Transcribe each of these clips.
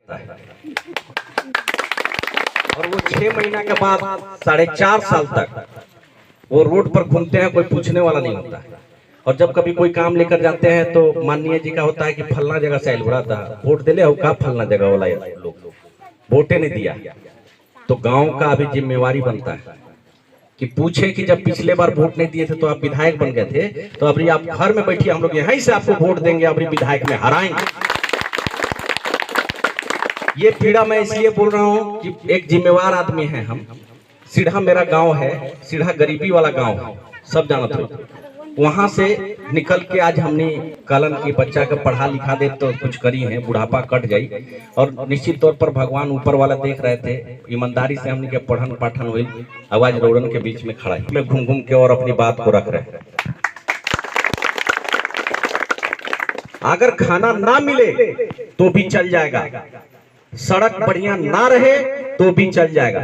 और वो 6 महीना के बाद 4.5 साल तक वो रोड पर घूमते हैं, कोई पूछने वाला नहीं होता है। और जब कभी कोई काम लेकर जाते हैं तो माननीय जी का होता है कि फलना जगह से आयल था, वोट दिले हो का फलना जगह वाला लोग वोटे नहीं दिया। तो गांव का अभी जिम्मेवारी बनता है कि पूछे कि जब पिछले बार वोट नहीं दिए थे तो आप विधायक बन गए थे, तो अभी आप घर में बैठिए, हम लोग यहीं से आपको वोट देंगे, अभी विधायक में हराएंगे। ये पीड़ा मैं इसलिए बोल रहा हूँ कि एक जिम्मेवार आदमी है हम। सीढ़ा मेरा गांव है, सीढ़ा गरीबी वाला गांव है, सब जानते हो। वहां से निकल के आज हमने कलन की बच्चा का पढ़ा लिखा दे तो कुछ करी है, बुढ़ापा कट जाई। और निश्चित तौर पर भगवान ऊपर वाला देख रहे थे, ईमानदारी से हमने के पढ़न पाठन हुई, आवाज रोडन के बीच में खड़ा है, मैं घूम घूम के और अपनी बात को रख रहे हैं। अगर खाना ना मिले तो भी चल जाएगा, सड़क बढ़िया ना रहे तो भी चल जाएगा,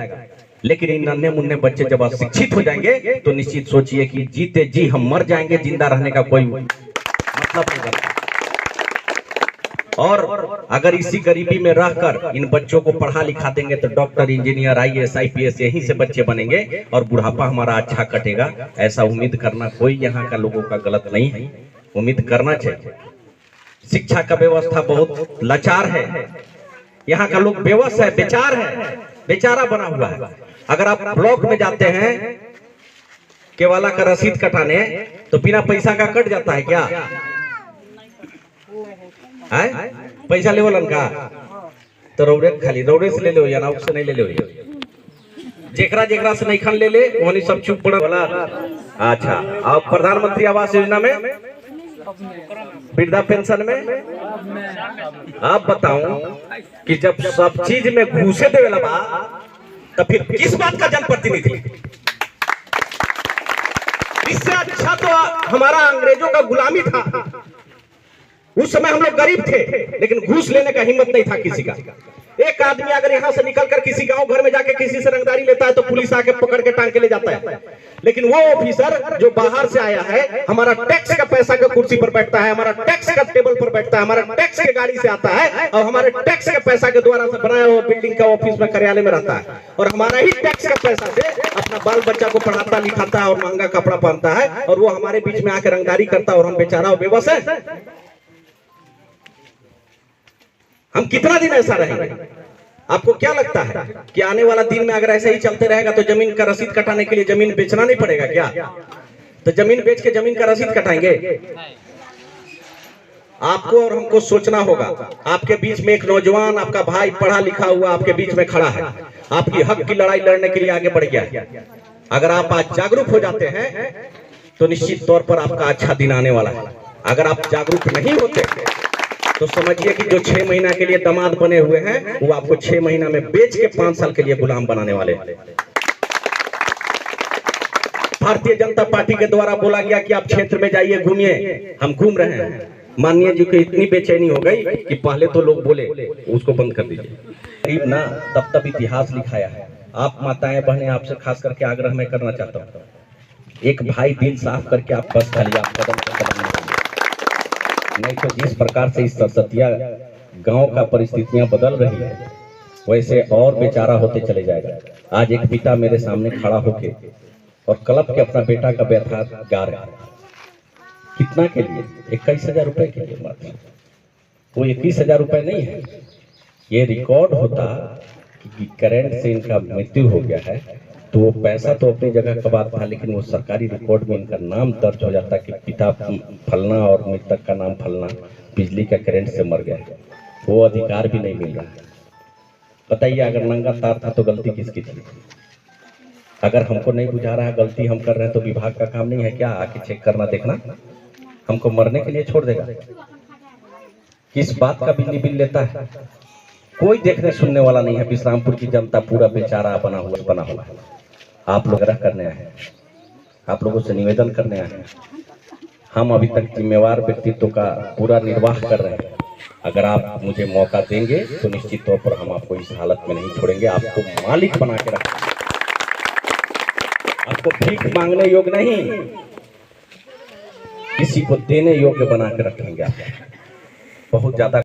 लेकिन इन नन्हे मुन्ने बच्चे जब अशिक्षित हो जाएंगे तो निश्चित सोचिए कि जीते जी हम मर जाएंगे, जिंदा रहने का कोई मतलब नहीं बनता। और अगर इसी गरीबी में रहकर इन बच्चों को पढ़ा लिखा देंगे तो डॉक्टर, इंजीनियर, IAS, IPS यहीं से बच्चे बनेंगे और बुढ़ापा हमारा अच्छा कटेगा। ऐसा उम्मीद करना कोई यहाँ का लोगों का गलत नहीं है, उम्मीद करना चाहिए। शिक्षा का व्यवस्था बहुत लाचार है, यहाँ का लोग बेवस है, बेचार है, बेचारा बना हुआ है। अगर आप ब्लॉक में जाते हैं केवाला का रसीद कटाने तो बिना पैसा का कट जाता है क्या? है पैसा ले वालन का तो रौड़े खाली रौड़े से ले लो या नाव से नहीं ले लो, जेकरा जेकरा से नहीं खान ले ले वही सब चुप पड़ा वाला। अच्छा, आप प्रधानमंत्री आवास योजना में, वृद्धा पेंशन में आप बताऊं कि जब सब चीज में घूसे देवे लगा तो फिर किस बात का जनप्रतिनिधि? इससे अच्छा तो हमारा अंग्रेजों का गुलामी था। उस समय हम लोग गरीब थे, लेकिन घूस लेने का हिम्मत नहीं था किसी का। एक आदमी अगर यहाँ से निकलकर किसी गांव घर में जाके किसी से रंगदारी लेता है तो पुलिस आके पकड़ के टांग के ले जाता है। लेकिन वो ऑफिसर जो बाहर से आया है, हमारा टैक्स का पैसा का कुर्सी पर बैठता है, हमारा टैक्स का टेबल पर बैठता है, हमारा टैक्स के गाड़ी से आता है और हमारे टैक्स के पैसा के द्वारा से बनाया हुआ बिल्डिंग का ऑफिस में, कार्यालय में रहता है, और हमारा ही टैक्स का पैसा से अपना बाल बच्चा को पढ़ाता लिखाता है और महंगा कपड़ा पहनता है, और वो हमारे बीच में आकर रंगदारी करता है और हम बेचारा बेबस है। हम कितना दिन ऐसा रहेंगे? आपको क्या लगता है कि आने वाला दिन में अगर ऐसे ही चलते रहेगा तो जमीन का रसीद कटाने के लिए जमीन बेचना नहीं पड़ेगा क्या? तो जमीन बेच के जमीन का रसीद कटाएंगे? आपको और हमको सोचना होगा। आपके बीच में एक नौजवान, आपका भाई पढ़ा लिखा हुआ आपके बीच में खड़ा है, आपकी हक की लड़ाई लड़ने के लिए आगे बढ़ गया है। अगर आप आज जागरूक हो जाते हैं तो निश्चित तौर पर आपका अच्छा दिन आने वाला है। अगर आप जागरूक नहीं होते तो समझिए कि जो 6 महीना के लिए दामाद बने हुए हैं वो आपको 6 महीना में बेच के 5 साल के लिए गुलाम बनाने वाले हैं। भारतीय जनता पार्टी के द्वारा बोला गया कि आप क्षेत्र में जाइए, घूमिए, हम घूम रहे हैं। माननीय जी को इतनी बेचैनी हो गई कि पहले तो लोग बोले उसको बंद कर दीजिए। गरीब ना तब इतिहास लिखाया है। आप माताएं बहनें, आपसे खास करके आग्रह मैं करना चाहता हूँ, एक भाई दिल साफ करके आप बस डालिए, आप कदम से कदम नहीं तो जिस प्रकार से इस सरसतिया गांव का परिस्थितियां बदल रही है वैसे और बेचारा होते चले जाएगा। आज एक पिता मेरे सामने खड़ा होके और कलप के अपना बेटा का व्यथा गा रहा है। कितना के लिए? 21,000 रुपए के लिए मात्र। वो 21,000 रुपए नहीं है, ये रिकॉर्ड होता कि करंट से इनका मृत्यु हो गया है तो वो पैसा तो अपनी जगह का बात था, लेकिन वो सरकारी रिकॉर्ड में इनका नाम दर्ज हो जाता कि पिता फलना और मृतक का नाम फलना बिजली का करंट से मर गया। वो अधिकार भी नहीं मिल रहा है। बताइए, अगर नंगा तार था तो गलती किसकी थी? अगर हमको नहीं बुझा रहा है, गलती हम कर रहे हैं, तो विभाग का काम नहीं है क्या आके चेक करना देखना? हमको मरने के लिए छोड़ देगा? किस बात का बिजली बिल लेता है? कोई देखने सुनने वाला नहीं है। विश्रामपुर की जनता पूरा बेचारा बना हुआ है। आप लोग रह करने आए हैं, आप लोगों से निवेदन करने आए हैं। हम अभी तक जिम्मेवार व्यक्तित्व का पूरा निर्वाह कर रहे हैं। अगर आप मुझे मौका देंगे तो निश्चित तौर पर हम आपको इस हालत में नहीं छोड़ेंगे। आपको मालिक बना के रखेंगे, आपको भीख मांगने योग्य नहीं, किसी को देने योग्य बना के रखेंगे। आप बहुत ज्यादा